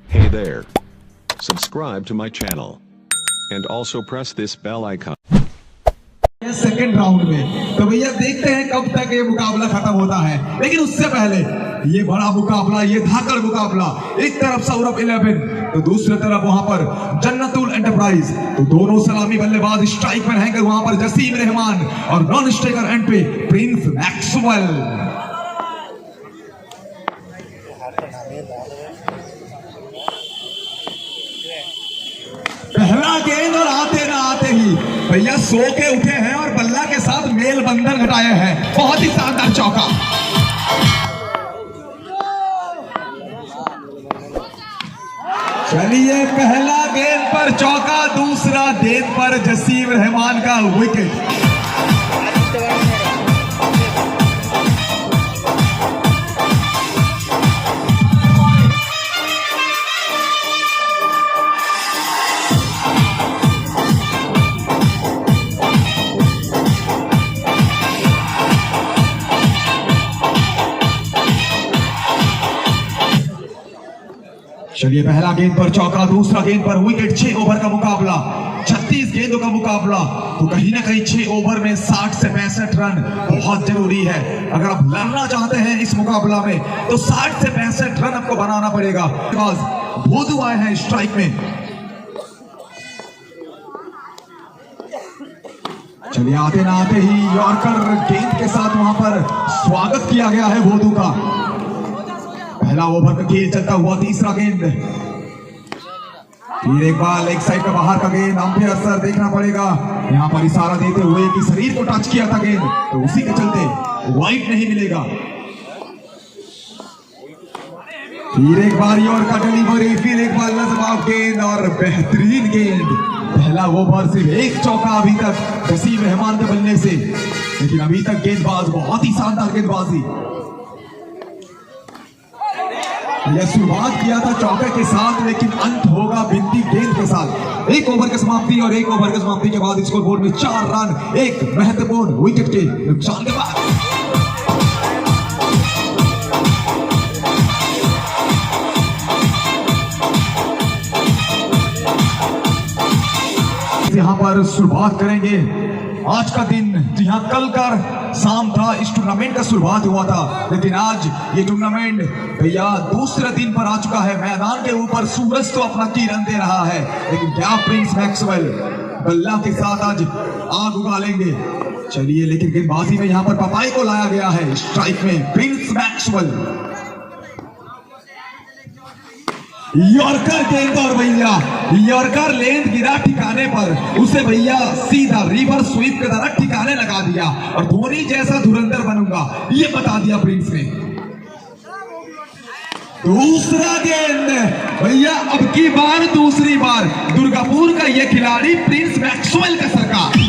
Hey there. Subscribe to my channel. And also press this bell icon. Second round में तो भैया देखते हैं कब तक ये मुकाबला खत्म होता है। लेकिन उससे पहले ये बड़ा मुकाबला, ये धाकड़ मुकाबला, एक तरफ सौरभ 11 तो दूसरी तरफ वहां पर जन्नतुल एंटरप्राइज। तो दोनों सलामी बल्लेबाज स्ट्राइक में रहेंगे, वहां पर जसीम रहमान और नॉन स्ट्राइकर एंड पे प्रिंस मैक्सवेल। पहला गेंद और आते ना आते ही भैया सो के उठे हैं और बल्ला के साथ मेल बंधन घटाए हैं। बहुत ही शानदार चौका। चलिए पहला गेंद पर चौका, दूसरा गेंद पर जसीम रहमान का विकेट। चलिए पहला गेंद पर चौका, दूसरा गेंद पर विकेट। 6 ओवर का मुकाबला, 36 गेंदों का मुकाबला। तो कहीं ना कहीं 6 ओवर में 60 से 65 रन बहुत जरूरी है। अगर आप लड़ना चाहते हैं इस मुकाबला में तो 60 से 65 रन आपको बनाना पड़ेगा। भोदू आए हैं स्ट्राइक में। चलिए आते ना आते ही यॉर्कर गेंद के साथ वहां पर स्वागत किया गया है भोदू का। पहला ओवर का खेल चलता हुआ, तीसरा गेंद, फिर एक बार एक साइड का बाहर का गेंद। अंपायर सर देखना पड़ेगा, यहां पर इशारा देते हुए कि शरीर को टच किया था गेंद, तो उसी के चलते वाइड नहीं मिलेगा। फिर एक बार और का डिलीवरी, फिर एक बार लाजवाब गेंद और बेहतरीन गेंद। पहला ओवर सिर्फ एक चौका अभी तक जसीम रहमान के बल्ले से, लेकिन अभी तक गेंदबाज बहुत ही शानदार गेंदबाजी। यह शुरुआत किया था चौके के साथ, लेकिन अंत होगा बिंदी गेंद के साथ। एक ओवर की समाप्ति और एक ओवर की समाप्ति के बाद स्कोर बोर्ड में 4 रन एक महत्वपूर्ण विकेट के नुकसान के बाद। यहां पर शुरुआत करेंगे आज का दिन। जहां कल कर शाम था इस टूर्नामेंट का शुरुआत हुआ था, लेकिन आज ये टूर्नामेंट भैया दूसरे दिन पर आ चुका है। मैदान के ऊपर सूरज तो अपना किरण दे रहा है, लेकिन क्या प्रिंस मैक्सवेल बल्ला के साथ आज आग उगा लेंगे। चलिए लेकिन गेंदबाजी में यहाँ पर पपाई को लाया गया है स्ट्राइक में प्रिंस मैक्सवेल। यॉर्कर गेंद और भैया यॉर्कर लेंथ गिरा ठिकाने पर, उसे भैया सीधा रिवर्स स्वीप की तरह ठिकाने लगा दिया और धोनी जैसा धुरंधर बनूंगा ये बता दिया प्रिंस ने। दूसरा गेंद भैया, अब की बार दूसरी बार दुर्गापुर का ये खिलाड़ी प्रिंस मैक्सवेल का सरकार।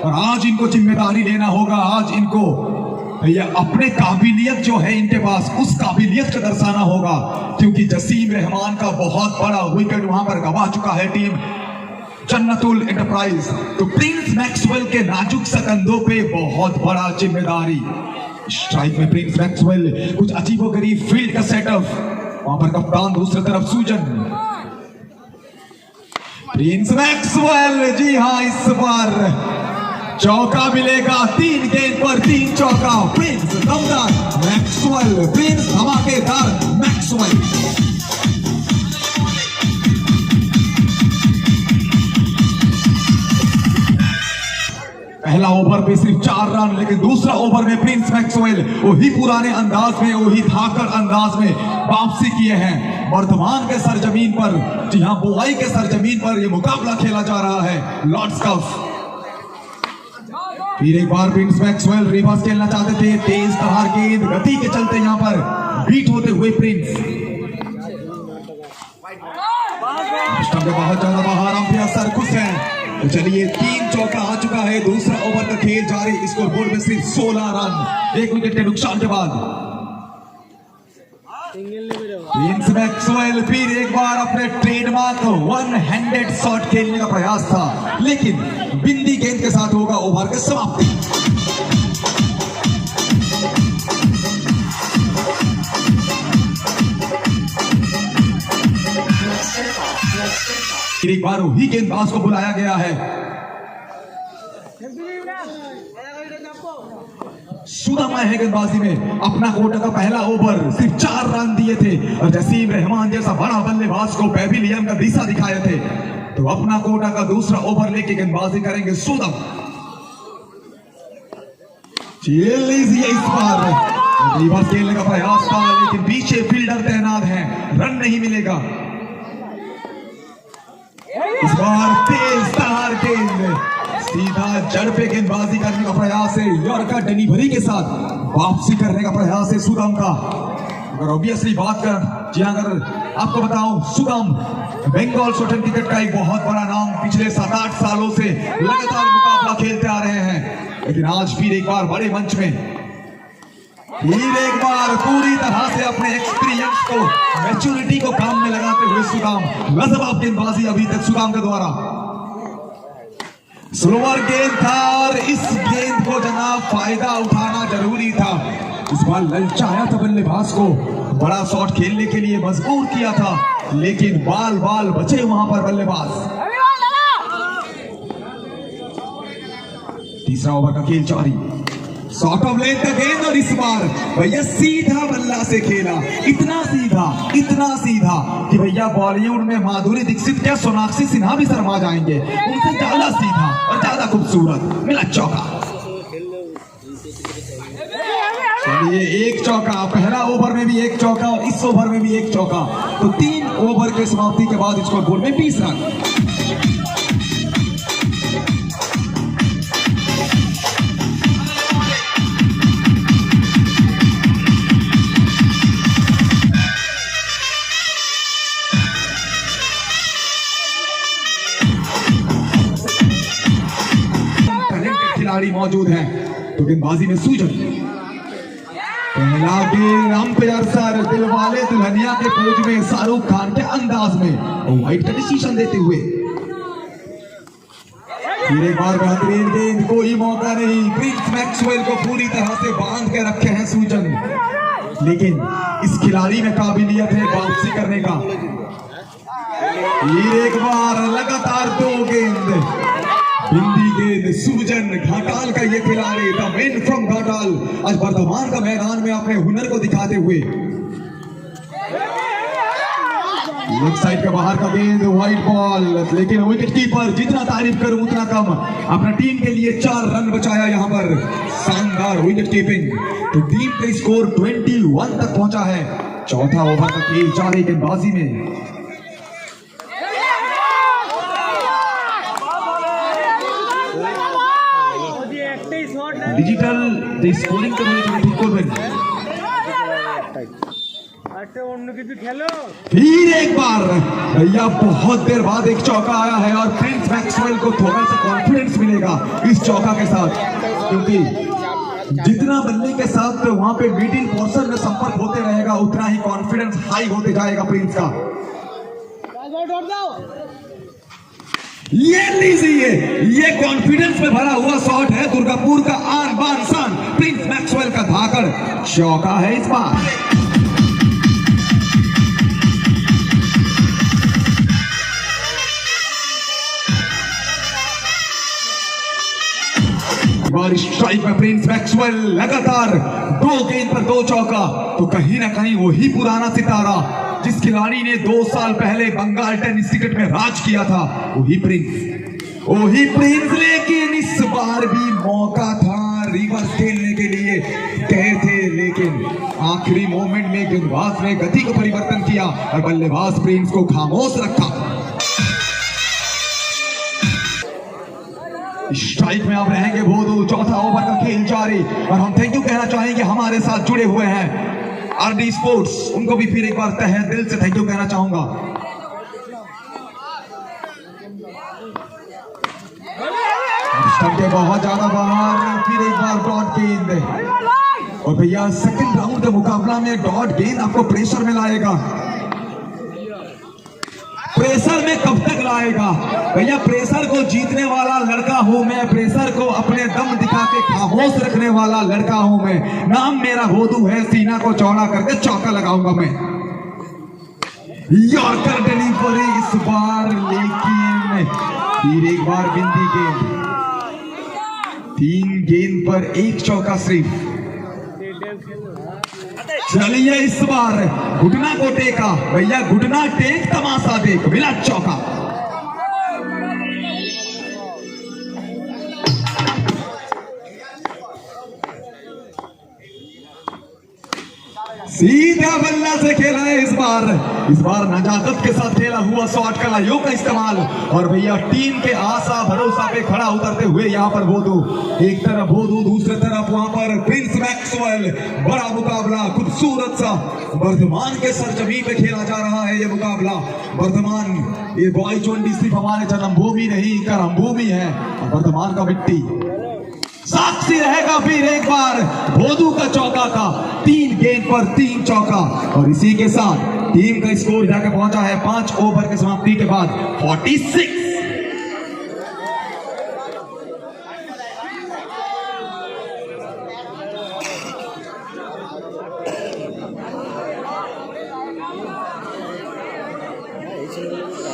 आज इनको जिम्मेदारी लेना होगा। आज इनको भैया अपने काबिलियत जो है इनके पास, उस काबिलियत को दर्शाना होगा, क्योंकि जसीम रहमान का बहुत बड़ा विकेट वहां पर गवा चुका है टीम जन्नतुल एंटरप्राइज। तो प्रिंस मैक्सवेल के नाजुक सकंधों पे बहुत बड़ा जिम्मेदारी। स्ट्राइक में प्रिंस मैक्सवेल, कुछ अजीबोगरीब फील्ड का सेटअप, वहां पर कप्तान दूसरी तरफ सूजन। प्रिंस मैक्सवेल, जी हाँ इस बार चौका मिलेगा। 3 गेंद पर 3 चौका। प्रिंस दमदार मैक्सवेल, प्रिंस धमाकेदार मैक्सवेल। पहला ओवर पे सिर्फ 4 रन, लेकिन दूसरा ओवर में प्रिंस मैक्सवेल वही पुराने अंदाज में, वही धाकड़ अंदाज में वापसी किए हैं। वर्धमान के सरजमीन पर, जी हाँ बुआई के सरजमीन पर यह मुकाबला खेला जा रहा है लॉर्ड्स कप। फिर एक बार प्रिंस मैक्सवेल रिवर्स खेलना चाहते थे, तेज तहार गेंद, गति के चलते यहां पर बीट होते हुए प्रिंस बहुत ज्यादा बाहर। अंपायर सर खुश हैं। तो चलिए 3 चौका आ चुका है, दूसरा ओवर का खेल जारी। स्कोर बोर्ड में सिर्फ 16 रन एक विकेट के नुकसान के बाद। प्रिंस मैक्सवेल फिर एक बार अपने ट्रेडमार्क वन हैंडेड शॉट खेलने का प्रयास था, लेकिन बिंदी गेंद के साथ होगा ओवर की समाप्ति। एक बार वही गेंदबाज को बुलाया गया है। सुदामा है गेंदबाजी में, अपना कोटा का पहला ओवर सिर्फ 4 रन दिए थे और जसीम रहमान जैसा बड़ा बल्लेबाज को पेविलियन का दिशा दिखाए थे, तो अपना कोटा का दूसरा ओवर लेके गेंदबाजी करेंगे सुदम। खेल लीजिए इस बार खेलने का प्रयास था, लेकिन पीछे फील्डर तैनात है, रन नहीं मिलेगा। इस बार तेज धार गेंद, सीधा जड़ पे गेंदबाजी करने का प्रयास है, यॉर्कर डिलीवरी के साथ वापसी करने का प्रयास है सुगम का। अगर ऑब्वियसली बात कर जी, अगर आपको बताऊं, सुगम बंगाल शॉटन क्रिकेट का एक बहुत बड़ा नाम, पिछले 7-8 सालों से लगातार मुकाबला खेलते आ रहे हैं, लेकिन आज फिर एक बार बड़े मंच में फिर एक बार पूरी तरह से अपने एक्सपीरियंस को, मैच्योरिटी को काम में लगाते हुए सुदाम, लाजवाब गेंदबाजी अभी तक सुदाम के द्वारा। स्लोअर गेंद था और इस गेंद को जनाब फायदा उठाना जरूरी था। इस बार ललचाया था बल्लेबाज को, बड़ा शॉट खेलने के लिए मजबूर किया था, लेकिन बाल बचे वहां पर बल्लेबाज। तीसरा ओवर का खेल जारी, शॉट ऑफ लेंथ का गेंद और इस बार भैया सीधा बल्ला से खेला, इतना सीधा कि भैया बॉलीवुड में माधुरी दीक्षित क्या सोनाक्षी सिन्हा भी शर्मा जाएंगे, उनसे ज्यादा सीधा और ज्यादा खूबसूरत मिला चौका। चलिए एक चौका, पहला ओवर में भी एक चौका और इस ओवर में भी एक चौका, तो 3 ओवर के समाप्ति के बाद स्कोर बोर्ड में 20 रन। खिलाड़ी मौजूद हैं, तो गेंदबाजी में सूजन। पहला गेंद अंपायर सर दिलवाले दुल्हनिया के पोज में शाहरुख खान के अंदाज में वाइट का डिसीजन देते हुए। फिर एक बार बेहतरीन गेंद, कोई मौका नहीं, प्रिंस मैक्सवेल को पूरी तरह से बांध के रखे हैं सूजन, लेकिन इस खिलाड़ी में काबिलियत है वापसी करने का। फिर एक बार लगातार 2 गेंद, बिंदी गेंद, सूजन घाटाल का ये खिलाड़ी, द मैन फ्रॉम घाटाल, आज वर्धमान का मैदान में अपने हुनर को दिखाते हुए। लेग साइड के बाहर का गेंद, व्हाइट बॉल, लेकिन विकेट कीपर, जितना तारीफ करूं उतना कम, अपना टीम के लिए 4 रन बचाया यहां पर, शानदार विकेट कीपिंग, तो टीम का स्कोर 21 तक पहुंचा है। चौथा ओवर का खेल जारी गेंदबाजी में। ডিজিটাল যে স্কোরিং টা বলে ঠিক করবেন। फिर एक बार भैया बहुत देर बाद एक चौका आया है और प्रिंस मैक्सवेल को थोड़ा सा कॉन्फिडेंस मिलेगा इस चौका के साथ, क्योंकि जितना बल्ले के साथ वहां पे मिडिल पोर्शन में संपर्क होते रहेगा, उतना ही कॉन्फिडेंस हाई होते जाएगा प्रिंस का। ये लीजिए, ये कॉन्फिडेंस में भरा हुआ शॉट है, दुर्गापुर का आन बान शान प्रिंस मैक्सवेल का धाकड़ चौका है इस बार। बार स्ट्राइक में प्रिंस मैक्सवेल, लगातार 2 गेंद पर 2 चौका, तो कहीं ना कहीं वही पुराना सितारा जिस खिलाड़ी ने 2 साल पहले बंगाल टेनिस क्रिकेट में राज किया था, वही प्रिंस, लेकिन इस बार भी मौका था रिवर्स खेलने के लिए कहे थे, लेकिन आखिरी मोमेंट में गेंदबाज ने गति को परिवर्तन किया और बल्लेबाज प्रिंस को खामोश रखा। स्ट्राइक में अब रहेंगे भोदू, चौथा ओवर का खेल जारी, और हम थैंक यू कहना चाहेंगे हमारे साथ जुड़े हुए हैं आरडी स्पोर्ट्स, उनको भी फिर एक बार तहे दिल से थैंक यू कहना चाहूंगा। बहुत ज्यादा बाहर, फिर एक बार डॉट गेंद, और भैया सेकंड राउंड के मुकाबला में डॉट गेंद आपको प्रेशर में लाएगा। प्रेशर में कब तक लाएगा भैया। प्रेशर को जीतने वाला लड़का हूं मैं, प्रेशर को अपने दम दिखा के खामोश रखने वाला लड़का हूं मैं। नाम मेरा भोदू है, सीना को चौड़ा करके चौका लगाऊंगा मैं। यॉर्कर डिलीवरी इस बार, लेकिन फिर एक बार बिंदी गेंद, 3 गेंद पर 1 चौका सिर्फ। चलिए इस बार घुटना को टेका भैया, घुटना टेक तमाशा देख, मिला चौका। सीधा बल्ला से खेला है इस बार नजाकत के साथ खेला हुआ शॉट कलाइयों का इस्तेमाल। और भैया टीम के आशा भरोसा पे खड़ा उतरते हुए यहाँ पर भोदू, एक तरफ भोदू, दूसरी तरफ वहां पर प्रिंस मैक्सवेल। बड़ा मुकाबला, खूबसूरत सा वर्धमान के सरजमी पे खेला जा रहा है ये मुकाबला। वर्धमान, ये बॉय चोंडी सिर्फ हमारे जन्मभूमि नहीं, कर्मभूमि है। वर्धमान का मिट्टी साक्षी रहेगा फिर एक बार भोदू का चौका का, 3 गेंद पर 3 चौका। और इसी के साथ टीम का स्कोर जाकर पहुंचा है 5 ओवर की समाप्ति के बाद 46।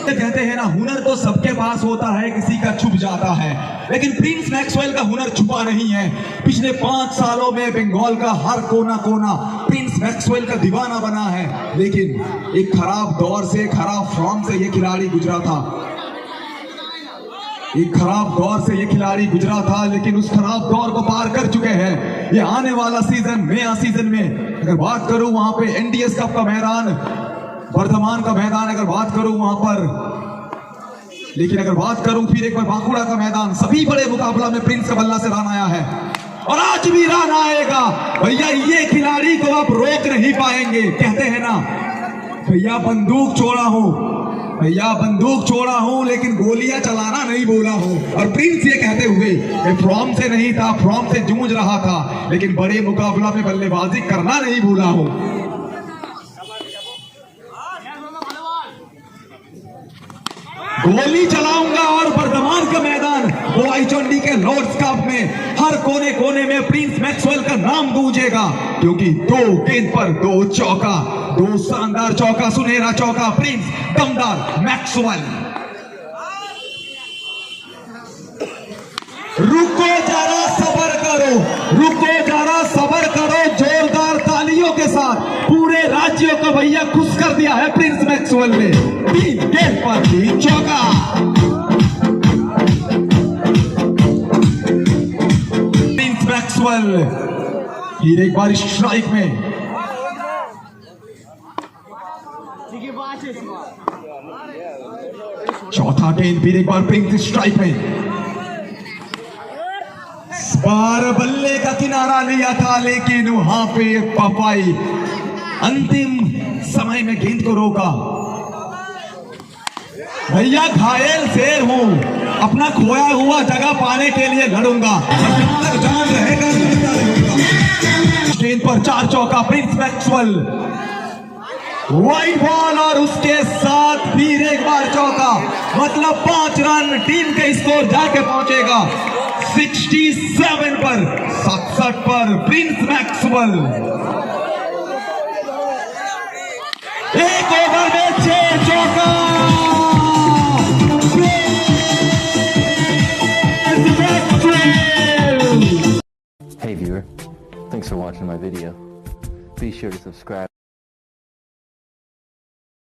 कहते हैं ना, हुनर तो सबके पास होता है, किसी का छुप जाता है, लेकिन प्रिंस मैक्सवेल का हुनर छुपा नहीं है। पिछले 5 सालों में बंगाल का हर कोना कोना प्रिंस मैक्सवेल का दीवाना बना है। लेकिन एक खराब दौर से, खराब फॉर्म से ये खिलाड़ी गुजरा था, एक खराब दौर से ये खिलाड़ी गुजरा था, लेकिन उस खराब दौर को पार कर चुके हैं। ये आने वाला सीजन, नया सीजन में अगर बात करूं, वहां पे एनडीएस कप का मैदान, वर्धमान का मैदान अगर बात करूं वहां पर, लेकिन अगर बात करूं फिर एक बार बांकुड़ा का मैदान, सभी बड़े मुकाबला में प्रिंस का बल्ला से रन आया है और आज भी रन आएगा भैया। ये खिलाड़ी को आप रोक नहीं पाएंगे। कहते हैं ना भैया, बंदूक छोड़ा हूं भैया, बंदूक छोड़ा हूं, लेकिन गोलियां चलाना नहीं बोला हूं। और प्रिंस ये कहते हुए फॉर्म से नहीं था, फॉर्म से जूझ रहा था, लेकिन बड़े मुकाबला में बल्लेबाजी करना नहीं भूला हूं। गोली चलाऊंगा और वर्धमान का मैदान, बॉय चोंडी के लॉर्ड्स कप में हर कोने कोने में प्रिंस मैक्सवेल का नाम गूंजेगा, क्योंकि 2 गेंद पर 2 चौका, 2 शानदार चौका, सुनहरा चौका, प्रिंस दमदार मैक्सवेल। रुको जरा सबर करो, रुको जरा सबर करो। जोरदार तालियों के साथ पूरे राज्यों को भैया खुश कर दिया है प्रिंस मैक्सवेल ने। 3 गेंद पर 3 चौका। प्रिंस मैक्सवेल फिर एक बार स्ट्राइक में, चौथा गेंद फिर एक बार प्रिंस स्ट्राइक में। बार बल्ले का किनारा लिया था, लेकिन वहां पे पपाई अंतिम समय में गेंद को रोका। भैया घायल शेर हूं, अपना खोया हुआ जगह पाने के लिए लड़ूंगा, जब तक जान रहेगा लड़ता रहूंगा। गेंद पर 4 चौका प्रिंस मैक्सवेल, वाइड बॉल और उसके साथ फिर एक बार चौका, मतलब 5 रन टीम के स्कोर जाके पहुंचेगा 67 पर 67 पर प्रिंस मैक्सवेल। 1 ओवर में 6 चौका। Hey viewer, thanks for watching my video. Be sure to subscribe.